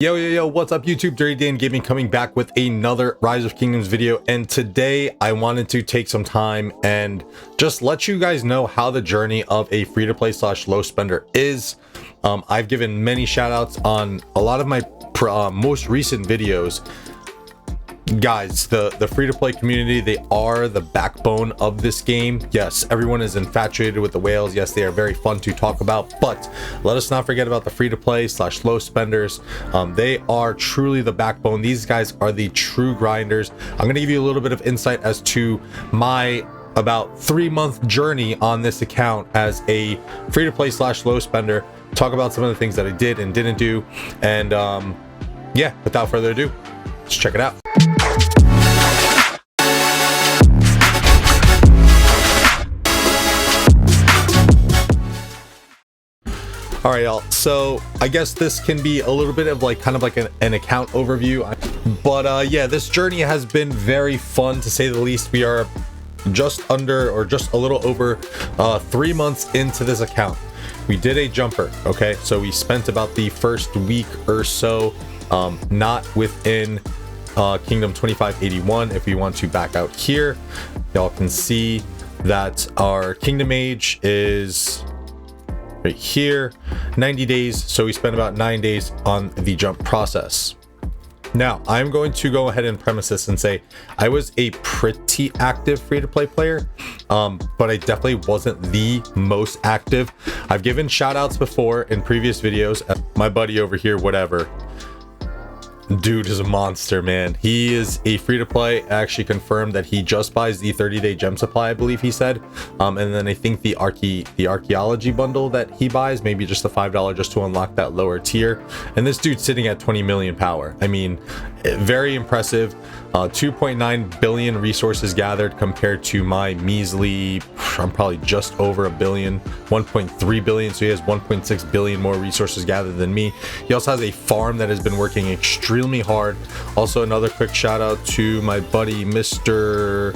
Yo, what's up YouTube? Dragothien Gaming coming back with another Rise of Kingdoms video, and today I wanted to take some time and just let you guys know how the journey of a free-to-play / low spender is. I've given many shoutouts on a lot of my most recent videos. Guys, the free-to-play community, they are the backbone of this game. Yes, everyone is infatuated with the whales. Yes, they are very fun to talk about, but let us not forget about the free-to-play / low spenders. They are truly the backbone. These guys are the true grinders. I'm going to give you a little bit of insight as to my about 3-month journey on this account as a free-to-play / low spender. Talk about some of the things that I did and didn't do, and yeah, without further ado, let's check it out. All right, y'all, so I guess this can be a little bit of kind of like an account overview, but yeah, this journey has been very fun to say the least. We are just under, or just a little over 3 months into this account. We did a jumper, okay? So we spent about the first week or so not within Kingdom 2581. If we want to back out here, y'all can see that our Kingdom Age is right here, 90 days. So we spent about 9 days on the jump process. Now I'm going to go ahead and premise this and say I was a pretty active free-to-play player, but I definitely wasn't the most active. I've given shout outs before in previous videos. My buddy over here, whatever, dude is a monster, man. He is a free-to-play. Actually confirmed that he just buys the 30-day gem supply, I believe he said, and then I think the archaeology bundle that he buys, maybe just the $5 just to unlock that lower tier. And this dude's sitting at 20 million power. I mean, very impressive. 2.9 billion resources gathered compared to my measly, I'm probably just over a billion, 1.3 billion. So he has 1.6 billion more resources gathered than me. He also has a farm that has been working extremely hard. Also, another quick shout out to my buddy Mr.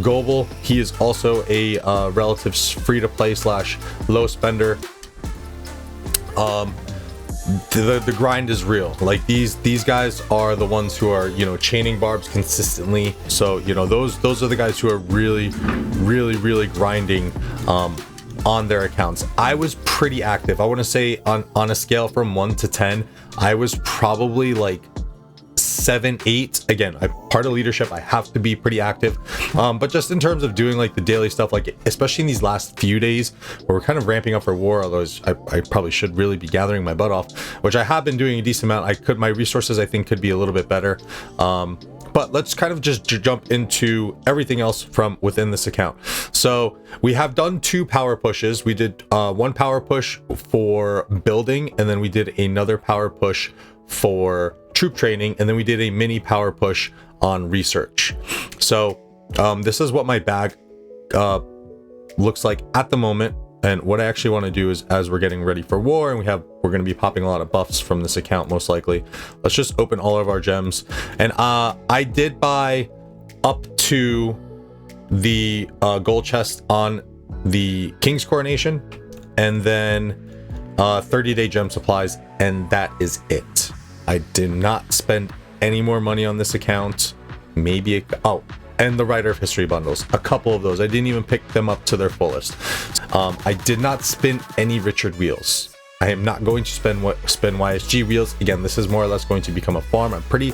Gobel. He is also a relative free-to-play / low spender. The grind is real. Like these guys are the ones who are, you know, chaining barbs consistently. So, you know, those are the guys who are really grinding on their accounts. I was pretty active. I want to say on a scale from 1 to 10, I was probably like 7, 8. Again, I'm part of leadership. I have to be pretty active, but just in terms of doing like the daily stuff, like especially in these last few days where we're kind of ramping up for war, although I probably should really be gathering my butt off, which I have been doing a decent amount. My resources I think could be a little bit better, but let's kind of just jump into everything else from within this account. So we have done 2 power pushes. We did 1 power push for building, and then we did another power push for troop training, and then we did a mini power push on research. So this is what my bag looks like at the moment. And what I actually want to do is, as we're getting ready for war and we're going to be popping a lot of buffs from this account most likely, let's just open all of our gems. And I did buy up to the gold chest on the King's Coronation, and then 30-day gem supplies, and that is it. I did not spend any more money on this account. Maybe and the Writer of History bundles, a couple of those. I didn't even pick them up to their fullest. I did not spin any Richard wheels. I am not going to spend YSG wheels. Again, this is more or less going to become a farm. I'm pretty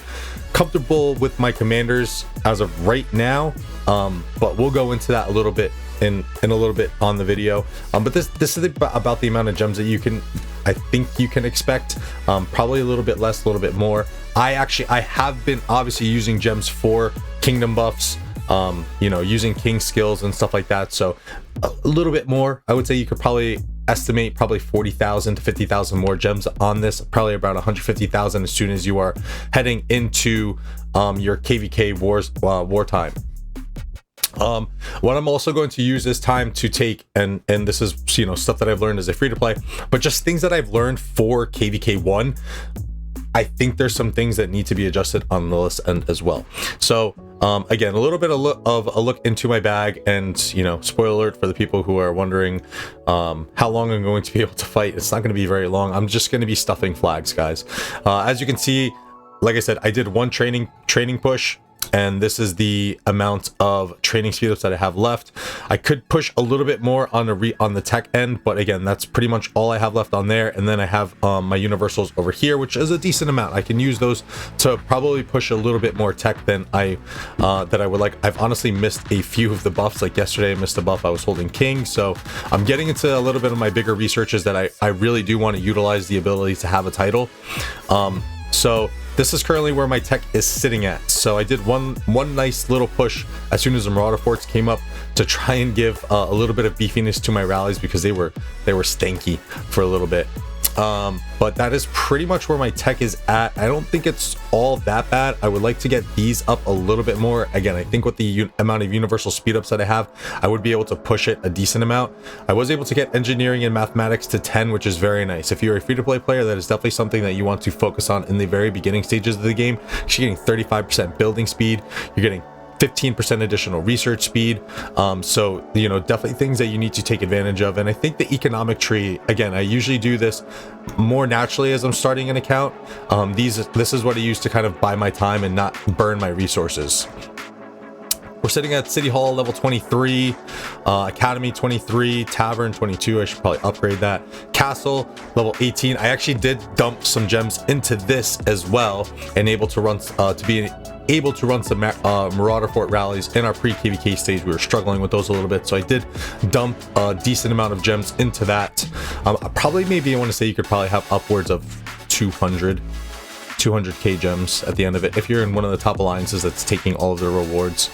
comfortable with my commanders as of right now, but we'll go into that a little bit in a little bit on the video. But this is about the amount of gems that I think you can expect. Probably a little bit less, a little bit more. I have been obviously using gems for kingdom buffs, you know, using king skills and stuff like that. So a little bit more. I would say you could probably estimate probably 40,000 to 50,000 more gems on this. Probably about 150,000 as soon as you are heading into your KVK wartime. What I'm also going to use this time to take, and this is, you know, stuff that I've learned as a free-to-play, but just things that I've learned for KVK1. I think there's some things that need to be adjusted on the list end as well. So Again, a little bit of a look into my bag, and you know, spoiler alert for the people who are wondering how long I'm going to be able to fight. It's not going to be very long. I'm just going to be stuffing flags, guys. As you can see, like I said, I did one training push, and this is the amount of training speed ups that I have left. I could push a little bit more on the tech end, but again, that's pretty much all I have left on there. And then I have my universals over here, which is a decent amount. I can use those to probably push a little bit more tech than I would like. I've honestly missed a few of the buffs. Like yesterday, I missed a buff. I was holding king, so I'm getting into a little bit of my bigger researches that I really do want to utilize the ability to have a title. So this is currently where my tech is sitting at. So I did one nice little push as soon as the Marauder Forts came up to try and give a little bit of beefiness to my rallies, because they were stanky for a little bit. But that is pretty much where my tech is at. I don't think it's all that bad. I would like to get these up a little bit more. Again, I think with the amount of universal speed ups that I have, I would be able to push it a decent amount. I was able to get engineering and mathematics to 10, which is very nice. If you're a free-to-play player, that is definitely something that you want to focus on in the very beginning stages of the game. You're getting 35% building speed. You're getting 15% additional research speed. So, you know, definitely things that you need to take advantage of. And I think the economic tree, again, I usually do this more naturally as I'm starting an account. This is what I use to kind of buy my time and not burn my resources. We're sitting at City Hall level 23, Academy 23, Tavern 22. I should probably upgrade that. Castle level 18. I actually did dump some gems into this as well, and able to run some Marauder Fort rallies in our pre-KVK stage. We were struggling with those a little bit, so I did dump a decent amount of gems into that. Probably, maybe I want to say you could probably have upwards of 200k gems at the end of it if you're in one of the top alliances that's taking all of the rewards.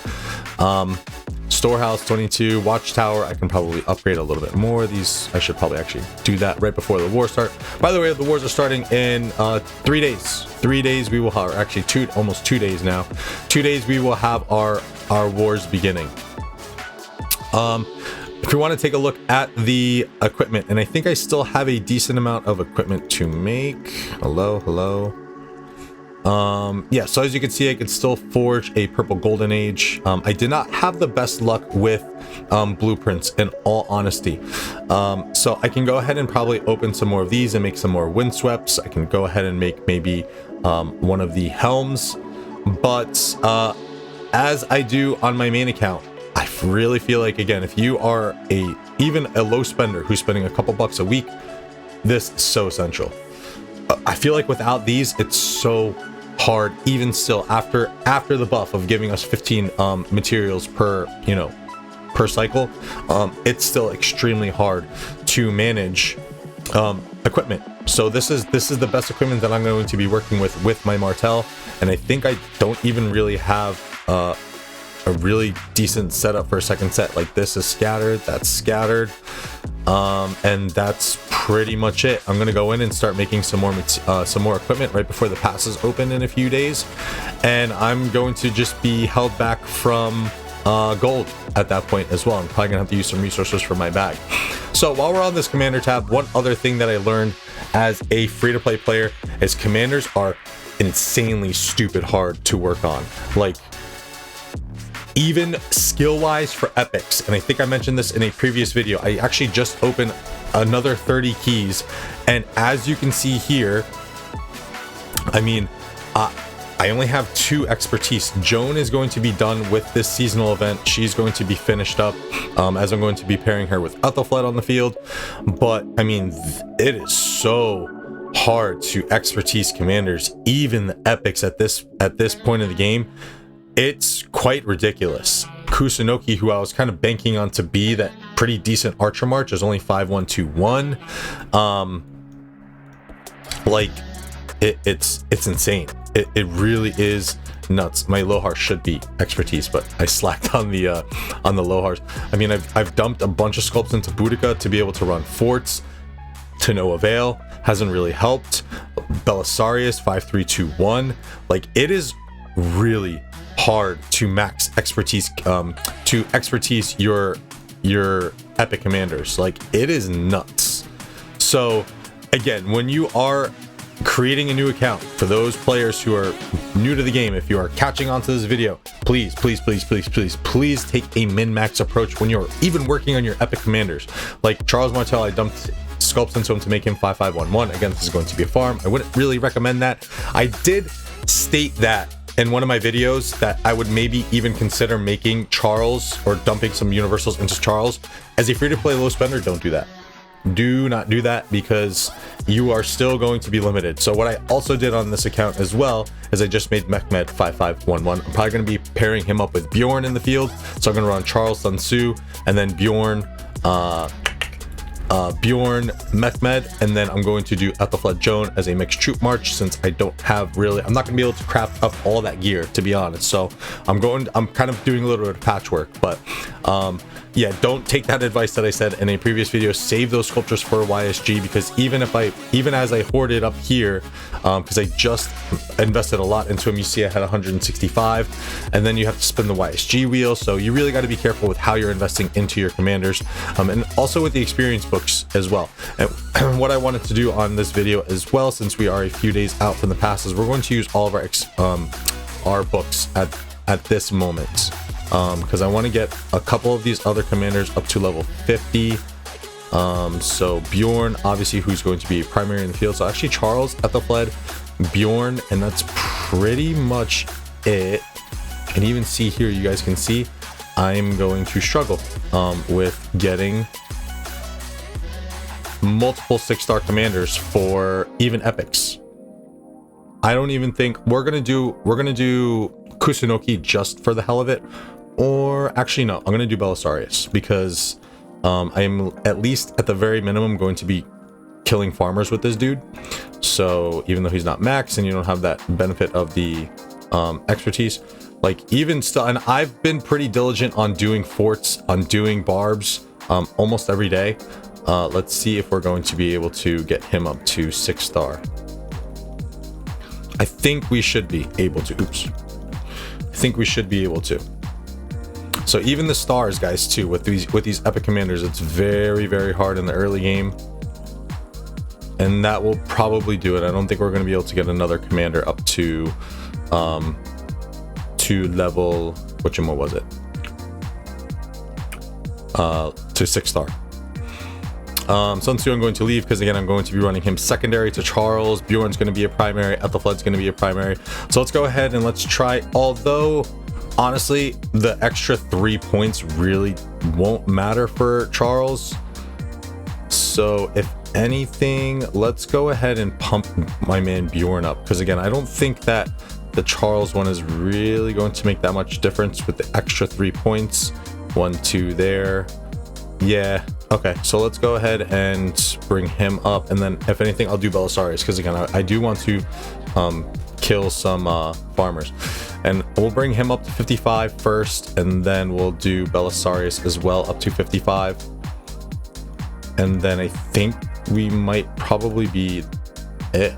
Storehouse 22, Watchtower, I can probably upgrade a little bit more. These, I should probably actually do that right before the war start. By the way, the wars are starting in 3 days. 3 days we will have, or actually almost 2 days now. 2 days we will have our wars beginning. If you want to take a look at the equipment, and I think I still have a decent amount of equipment to make. Hello. Yeah, so as you can see, I can still forge a purple golden age. I did not have the best luck with blueprints, in all honesty. So I can go ahead and probably open some more of these and make some more windsweeps. I can go ahead and make maybe one of the helms. But as I do on my main account, I really feel like, again, if you are even a low spender who's spending a couple bucks a week, this is so essential. I feel like without these, it's so hard, even still after the buff of giving us 15 materials per cycle. It's still extremely hard to manage equipment. So this is the best equipment that I'm going to be working with my Martel, and I think I don't even really have a really decent setup for a second set. Like, this is scattered, that's scattered, and that's pretty much it. I'm gonna go in and start making some more equipment right before the passes open in a few days, and I'm going to just be held back from gold at that point as well. I'm probably gonna have to use some resources for my bag. So while we're on this commander tab, one other thing that I learned as a free-to-play player is commanders are insanely stupid hard to work on. Like, even skill-wise for epics, and I think I mentioned this in a previous video, I actually just opened another 30 keys, and as you can see here, I mean, I only have 2 expertise. Joan is going to be done with this seasonal event. She's going to be finished up, as I'm going to be pairing her with Ethelfled on the field. But I mean, it is so hard to expertise commanders, even the epics at this point of the game. It's quite ridiculous. Kusunoki, who I was kind of banking on to be that pretty decent archer march, is only 5121. Like, it's insane. It really is nuts. My Lohar should be expertise, but I slacked on the Lohars. I mean, I've dumped a bunch of sculpts into Boudica to be able to run forts, to no avail. Hasn't really helped. Belisarius 5321. Like, it is really hard to max expertise, to expertise your epic commanders. Like, it is nuts. So again, when you are creating a new account. For those players who are new to the game, if you are catching onto this video, please take a min-max approach when you're even working on your epic commanders. Like Charles Martel, I dumped sculpts into him to make him 5511. Again, this is going to be a farm. I wouldn't really recommend that. I did state that in one of my videos that I would maybe even consider making Charles or dumping some universals into Charles as a free-to-play low spender. Don't do that. Do not do that, because you are still going to be limited. So what I also did on this account as well is I just made Mehmed 5511. I'm probably going to be pairing him up with Bjorn in the field. So I'm going to run Charles, Sun Tzu, and then Bjorn, Mehmed, and then I'm going to do Ethelflaed Joan as a mixed troop march, since I don't have really, I'm not going to be able to craft up all that gear, to be honest. So I'm kind of doing a little bit of patchwork, but yeah, don't take that advice that I said in a previous video. Save those sculptures for YSG, because even as I hoarded up here, because I just invested a lot into them, you see I had 165, and then you have to spin the YSG wheel. So you really got to be careful with how you're investing into your commanders, and also with the experience books as well. And what I wanted to do on this video as well, since we are a few days out from the pass, is we're going to use all of our books at this moment. Because I want to get a couple of these other commanders up to level 50. So Bjorn, obviously, who's going to be primary in the field. So actually Charles, Ethelflaed, Bjorn, and that's pretty much it. And even see here, you guys can see I'm going to struggle with getting multiple 6-star commanders for even epics. I don't even think we're gonna do Kusunoki just for the hell of it. Or actually, no, I'm going to do Belisarius, because I am at least at the very minimum going to be killing farmers with this dude. So even though he's not max and you don't have that benefit of the expertise, like even still, and I've been pretty diligent on doing forts, on doing barbs almost every day. Let's see if we're going to be able to get him up to 6-star. I think we should be able to. Oops. I think we should be able to. So even the stars, guys, too, with these epic commanders, it's very, very hard in the early game, and that will probably do it. I don't think we're going to be able to get another commander up to level, what was it? To 6-star. Sun Tzu I'm going to leave, because again I'm going to be running him secondary to Charles. Bjorn's going to be a primary. Ethelflaed's going to be a primary. So let's go ahead and let's try. Although honestly, the extra 3 points really won't matter for Charles. So if anything, let's go ahead and pump my man Bjorn up, because again, I don't think that the Charles one is really going to make that much difference with the extra 3 points. 1, 2 there. Yeah. Okay, so let's go ahead and bring him up, and then if anything, I'll do Belisarius, because again, I do want to kill some farmers, and we'll bring him up to 55 first, and then we'll do Belisarius as well up to 55, and then I think we might probably be it.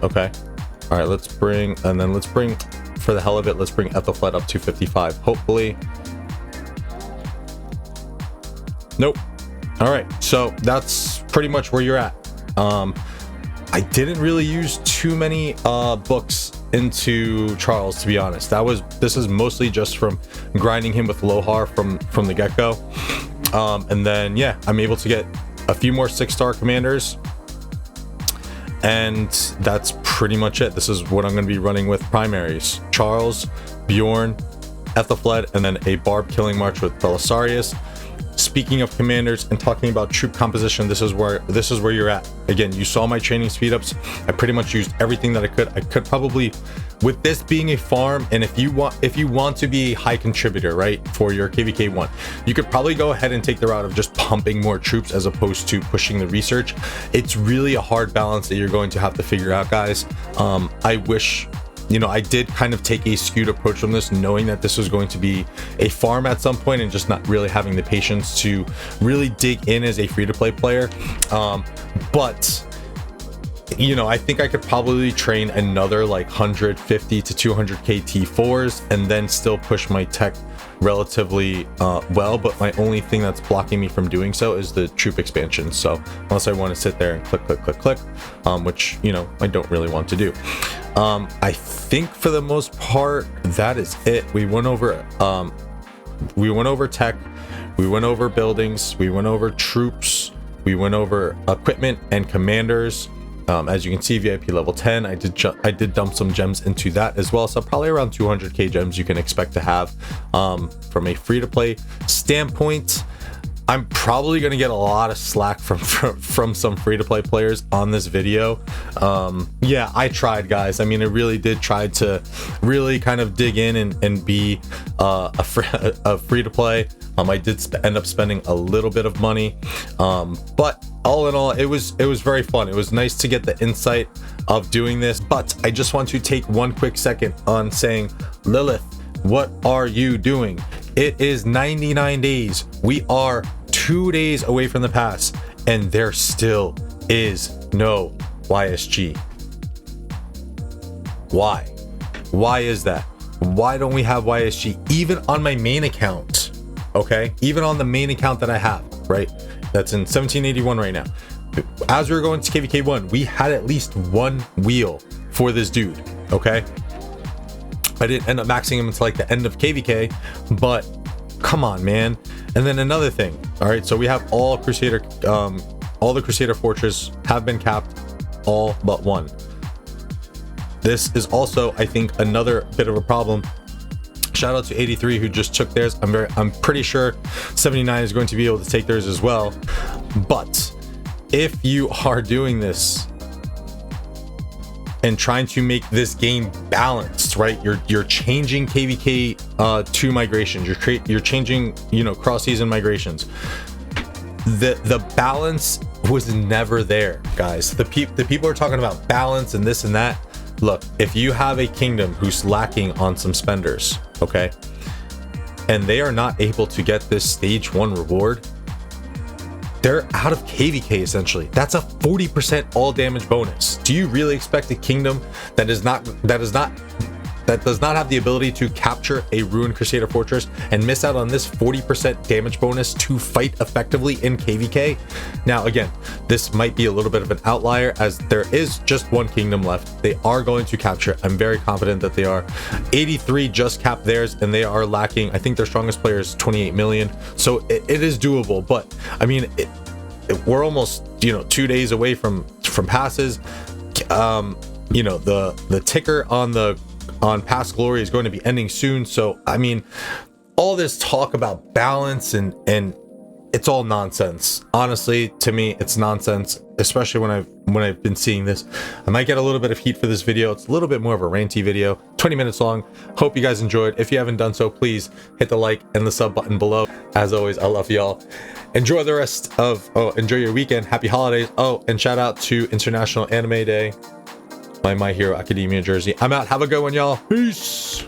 Okay, all right, let's bring for the hell of it, let's bring Ethelflaed up to 55, hopefully. Nope. All right, so that's pretty much where you're at. I didn't really use too many books into Charles, to be honest. This is mostly just from grinding him with Lohar from the get-go, and then yeah, I'm able to get a few more 6-star commanders, and that's pretty much it. This is what I'm going to be running with primaries: Charles, Bjorn, Ethelflaed, and then a barb killing march with Belisarius. Speaking of commanders and talking about troop composition, this is where you're at. Again, you saw my training speed ups. I pretty much used everything that I could. I could probably, with this being a farm, and if you want to be a high contributor, right, for your KVK1, you could probably go ahead and take the route of just pumping more troops as opposed to pushing the research. It's really a hard balance that you're going to have to figure out, guys. I wish, you know, I did kind of take a skewed approach from this, knowing that this was going to be a farm at some point and just not really having the patience to really dig in as a free-to-play player. But you know, I think I could probably train another like 150 to 200k T4s and then still push my tech relatively well, but my only thing that's blocking me from doing so is the troop expansion. So unless I want to sit there and click, which, you know, I don't really want to do. I think for the most part that is it. We went over tech, we went over buildings, we went over troops, we went over equipment and commanders. As you can see, VIP level 10, I did dump some gems into that as well, so probably around 200k gems you can expect to have. From a free-to-play standpoint, I'm probably going to get a lot of slack from some free-to-play players on this video. Yeah, I tried, guys. I mean, I really did try to really kind of dig in and be a free-to-play. I did end up spending a little bit of money, but all in all, it was very fun. It was nice to get the insight of doing this, but I just want to take one quick second on saying, Lilith, what are you doing? It is 99 days. We are 2 days away from the pass, and there still is no YSG. Why is that? Why don't we have YSG even on my main account? Okay, even on the main account that I have, right? That's in 1781 right now. As we were going to KVK1, we had at least one wheel for this dude, okay? I didn't end up maxing him until like the end of KVK, but come on, man. And then another thing, all right, so we have all Crusader, all the Crusader Fortress have been capped, all but one. This is also, I think, another bit of a problem. Shout out to 83 who just took theirs. I'm pretty sure 79 is going to be able to take theirs as well. But if you are doing this and trying to make this game balanced, right? You're changing KVK 2 migrations. You're changing, you know, cross season migrations. The balance was never there, guys. The people are talking about balance and this and that. Look, if you have a kingdom who's lacking on some spenders, okay, and they are not able to get this stage 1 reward, they're out of KVK essentially. That's a 40% all damage bonus. Do you really expect a kingdom that does not have the ability to capture a ruined Crusader Fortress and miss out on this 40% damage bonus to fight effectively in KVK? Now, again, this might be a little bit of an outlier as there is just one kingdom left. They are going to capture it. I'm very confident that they are. 83 just capped theirs and they are lacking, I think their strongest player is 28 million. So it is doable, but I mean, we're almost, you know, 2 days away from passes. You know, the ticker on Past Glory is going to be ending soon. So I mean, all this talk about balance and it's all nonsense. Honestly, to me, it's nonsense, especially when I've been seeing this. I might get a little bit of heat for this video. It's a little bit more of a ranty video, 20 minutes long. Hope you guys enjoyed. If you haven't done so, please hit the like and the sub button below. As always, I love y'all. Enjoy the rest of, enjoy your weekend. Happy holidays. Oh, and shout out to International Anime Day. My Hero Academia jersey. I'm out. Have a good one, y'all. Peace.